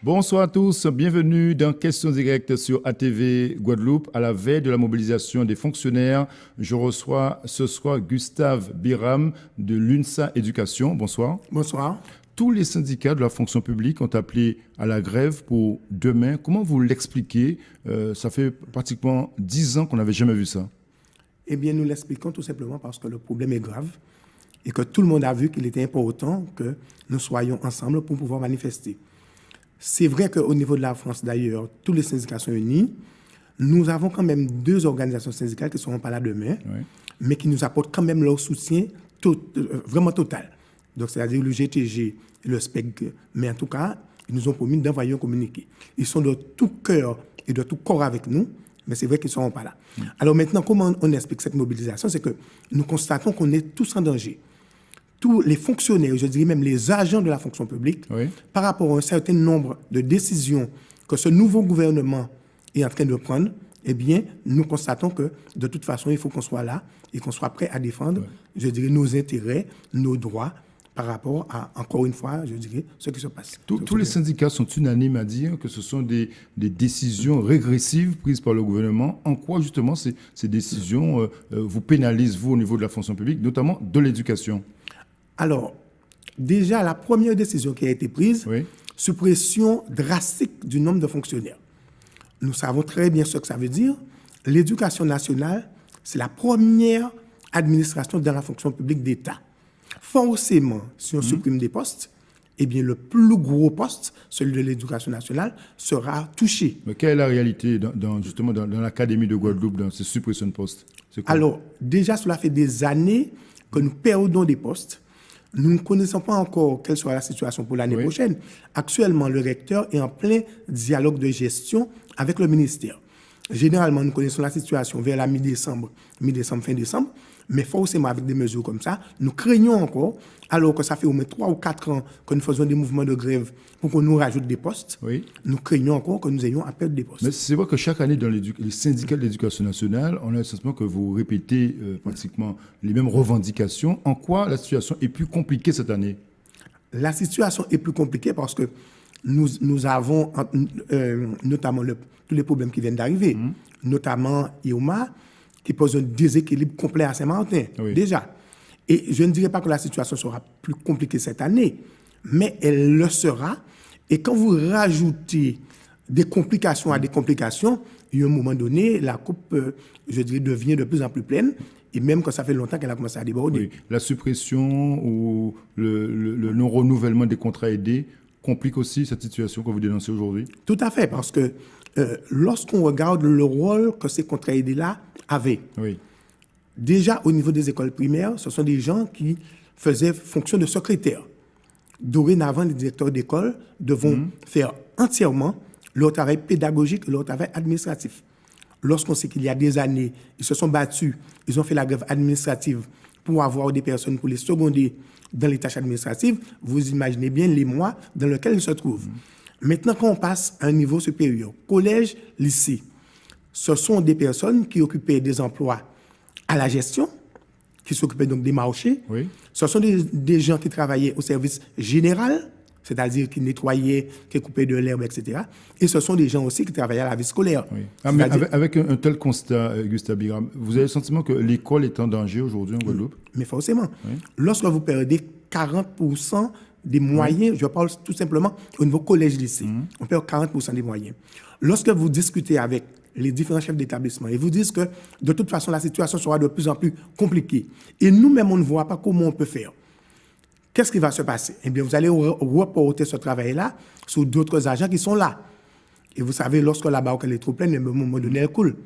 Bonsoir à tous, bienvenue dans Questions directes sur ATV Guadeloupe. À la veille de la mobilisation des fonctionnaires, je reçois ce soir Gustave Biram de l'UNSA Éducation. Bonsoir. Bonsoir. Tous les syndicats de la fonction publique ont appelé à la grève pour demain. Comment vous l'expliquez? Ça fait pratiquement 10 ans qu'on n'avait jamais vu ça. Eh bien, nous l'expliquons tout simplement parce que le problème est grave et que tout le monde a vu qu'il était important que nous soyons ensemble pour pouvoir manifester. C'est vrai qu'au niveau de la France, d'ailleurs, tous les syndicats sont unis. Nous avons quand même 2 organisations syndicales qui ne seront pas là demain, oui, mais qui nous apportent quand même leur soutien vraiment total. Donc, c'est-à-dire le GTG et le SPEG. Mais en tout cas, ils nous ont promis d'envoyer un communiqué. Ils sont de tout cœur et de tout corps avec nous, mais c'est vrai qu'ils ne seront pas là. Alors maintenant, comment on explique cette mobilisation? C'est que nous constatons qu'on est tous en danger. Tous les fonctionnaires, je dirais même les agents de la fonction publique, oui, par rapport à un certain nombre de décisions que ce nouveau gouvernement est en train de prendre, eh bien, nous constatons que de toute façon, il faut qu'on soit là et qu'on soit prêt à défendre, oui, je dirais, nos intérêts, nos droits par rapport à, encore une fois, je dirais, ce qui se passe. Tous les syndicats sont unanimes à dire que ce sont des décisions régressives prises par le gouvernement. En quoi, justement, ces décisions vous pénalisent, vous, au niveau de la fonction publique, notamment de l'éducation? Alors, déjà, la première décision qui a été prise, oui, suppression drastique du nombre de fonctionnaires. Nous savons très bien ce que ça veut dire. L'éducation nationale, c'est la première administration dans la fonction publique d'État. Forcément, si on supprime des postes, eh bien, le plus gros poste, celui de l'éducation nationale, sera touché. Mais quelle est la réalité justement dans l'Académie de Guadeloupe, dans ces suppressions de postes? Alors, déjà, cela fait des années que nous perdons des postes. Nous ne connaissons pas encore quelle sera la situation pour l'année, oui, prochaine. Actuellement, le recteur est en plein dialogue de gestion avec le ministère. Généralement, nous connaissons la situation vers la mi-décembre, fin décembre, mais forcément, avec des mesures comme ça, nous craignons encore, alors que ça fait au moins 3 ou 4 ans que nous faisons des mouvements de grève pour qu'on nous rajoute des postes, oui, nous craignons encore que nous ayons à perdre des postes. Mais c'est vrai que chaque année, dans les syndicats de l'éducation nationale, on a le sentiment que vous répétez pratiquement les mêmes revendications. En quoi la situation est plus compliquée cette année? La situation est plus compliquée parce que nous avons notamment tous les problèmes qui viennent d'arriver, notamment IOMA, qui pose un déséquilibre complet à Saint-Martin, oui, déjà. Et je ne dirais pas que la situation sera plus compliquée cette année, mais elle le sera. Et quand vous rajoutez des complications à des complications, il y a un moment donné, la coupe, je dirais, devient de plus en plus pleine. Et même quand ça fait longtemps qu'elle a commencé à déborder. Oui. La suppression ou le non-renouvellement des contrats aidés complique aussi cette situation que vous dénoncez aujourd'hui? Tout à fait, parce que lorsqu'on regarde le rôle que ces contrats aidés-là avaient, oui, déjà au niveau des écoles primaires, ce sont des gens qui faisaient fonction de secrétaire. Dorénavant, les directeurs d'école devront faire entièrement leur travail pédagogique et leur travail administratif. Lorsqu'on sait qu'il y a des années, ils se sont battus, ils ont fait la grève administrative pour avoir des personnes pour les seconder dans les tâches administratives, vous imaginez bien les mois dans lesquels ils se trouvent. Maintenant, quand on passe à un niveau supérieur, collège, lycée, ce sont des personnes qui occupaient des emplois à la gestion, qui s'occupaient donc des marchés. Oui. Ce sont des gens qui travaillaient au service général, c'est-à-dire qui nettoyaient, qui coupaient de l'herbe, etc. Et ce sont des gens aussi qui travaillaient à la vie scolaire. Oui. Mais avec un tel constat, Gustave Biram, vous avez le sentiment que l'école est en danger aujourd'hui en Guadeloupe? Mais forcément. Oui. Lorsque vous perdez 40% des moyens, oui, je parle tout simplement au niveau collège-lycée, on perd 40% des moyens. Lorsque vous discutez avec les différents chefs d'établissement, ils vous disent que de toute façon, la situation sera de plus en plus compliquée. Et nous-mêmes, on ne voit pas comment on peut faire. Qu'est-ce qui va se passer? Eh bien, vous allez reporter ce travail-là sur d'autres agents qui sont là. Et vous savez, lorsque la barque est trop pleine, à un moment donné, elle coule.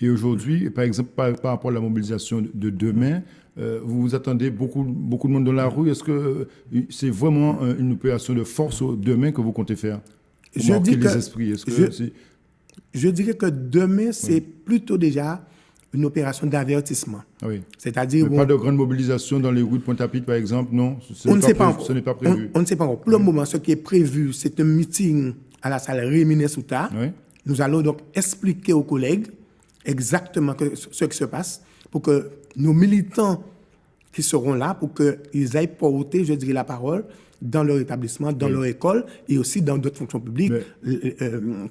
Et aujourd'hui, par exemple, par rapport à la mobilisation de demain, vous attendez beaucoup de monde dans la rue. Est-ce que c'est vraiment une opération de force demain que vous comptez faire pour marquer les esprits? Je dirais que demain, c'est plutôt déjà une opération d'avertissement. Oui. C'est-à-dire... Pas de grande mobilisation dans les rues de Pointe-à-Pitre, par exemple, non? On ne sait pas encore. Ce n'est pas prévu. On ne sait pas encore. Pour le moment, ce qui est prévu, c'est un meeting à la salle Réminet Souta. Oui. Nous allons donc expliquer aux collègues exactement ce qui se passe pour que nos militants qui seront là, pour qu'ils aillent porter, je dirais, la parole dans leur établissement, dans leur école et aussi dans d'autres fonctions publiques,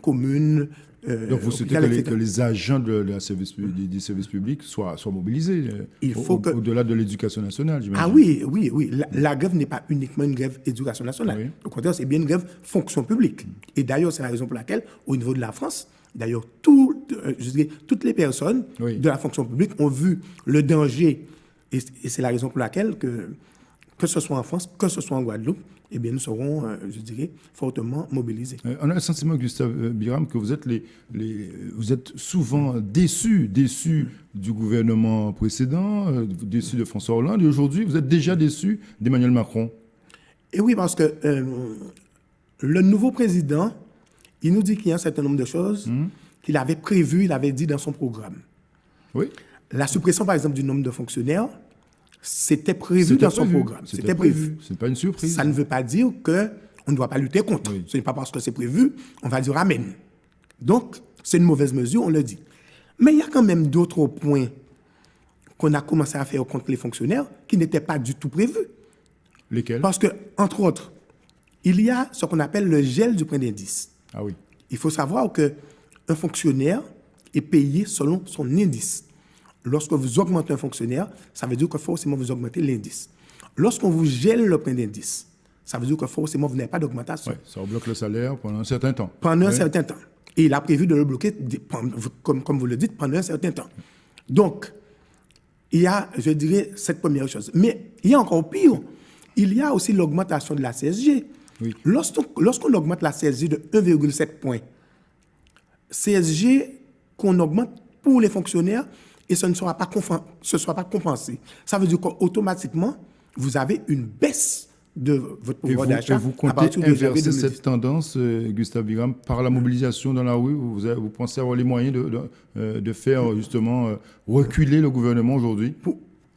communes. Donc vous souhaitez que les agents des services publics soient mobilisés au-delà de l'éducation nationale, j'imagine. Ah oui, oui, oui. La grève n'est pas uniquement une grève éducation nationale. Oui. Au contraire, c'est bien une grève fonction publique. Et d'ailleurs, c'est la raison pour laquelle, au niveau de la France, d'ailleurs, je dirais, toutes les personnes de la fonction publique ont vu le danger. Et c'est la raison pour laquelle, que ce soit en France, que ce soit en Guadeloupe, eh bien, nous serons, je dirais, fortement mobilisés. On a le sentiment, Gustave Biram, que vous êtes souvent déçu du gouvernement précédent, déçu de François Hollande, et aujourd'hui, vous êtes déjà déçu d'Emmanuel Macron. Et oui, parce que le nouveau président, il nous dit qu'il y a un certain nombre de choses qu'il avait prévues, il avait dit dans son programme. Oui. La suppression, par exemple, du nombre de fonctionnaires, c'était prévu dans son programme. C'était prévu. Ce n'est pas une surprise. Ça ne veut pas dire qu'on ne doit pas lutter contre. Ce n'est pas parce que c'est prévu, on va dire amen. Donc, c'est une mauvaise mesure, on le dit. Mais il y a quand même d'autres points qu'on a commencé à faire contre les fonctionnaires qui n'étaient pas du tout prévus. Lesquels? Parce que, entre autres, il y a ce qu'on appelle le gel du point d'indice. Ah oui. Il faut savoir qu'un fonctionnaire est payé selon son indice. Lorsque vous augmentez un fonctionnaire, ça veut dire que forcément vous augmentez l'indice. Lorsqu'on vous gèle le point d'indice, ça veut dire que forcément vous n'avez pas d'augmentation. Ouais, ça bloque le salaire pendant un certain temps. Pendant un certain temps. Et il a prévu de le bloquer, comme vous le dites, pendant un certain temps. Donc, il y a, je dirais, cette première chose. Mais il y a encore pire. Il y a aussi l'augmentation de la CSG. Oui. Lorsqu'on augmente la CSG de 1,7 points, CSG qu'on augmente pour les fonctionnaires, et ce ne sera pas compensé. Ça veut dire qu'automatiquement, vous avez une baisse de votre pouvoir d'achat. Et vous comptez inverser cette tendance, Gustave Biram, par la mobilisation dans la rue? Vous pensez avoir les moyens de faire justement reculer le gouvernement aujourd'hui?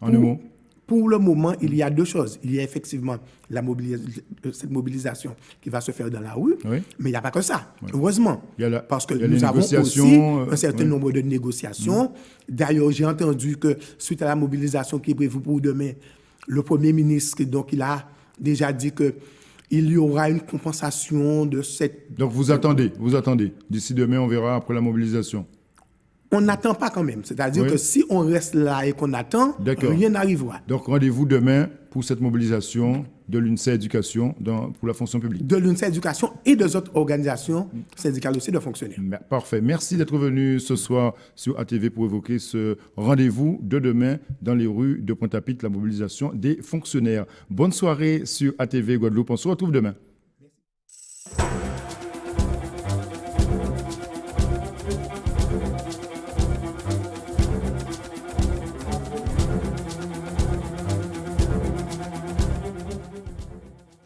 En un mot. Pour le moment, il y a deux choses. Il y a effectivement cette mobilisation qui va se faire dans la rue, mais il n'y a pas que ça, heureusement. Parce que nous avons aussi un certain nombre de négociations. D'ailleurs, j'ai entendu que suite à la mobilisation qui est prévue pour demain, le Premier ministre, donc, il a déjà dit qu'il y aura une compensation de cette... Donc vous attendez. D'ici demain, on verra après la mobilisation. On n'attend pas quand même. C'est-à-dire que si on reste là et qu'on attend, rien n'arrivera. Donc rendez-vous demain pour cette mobilisation de l'UNSA Éducation pour la fonction publique. De l'UNSA Éducation et des autres organisations syndicales aussi de fonctionnaires. Parfait. Merci d'être venu ce soir sur ATV pour évoquer ce rendez-vous de demain dans les rues de Pointe-à-Pitre, la mobilisation des fonctionnaires. Bonne soirée sur ATV Guadeloupe. On se retrouve demain.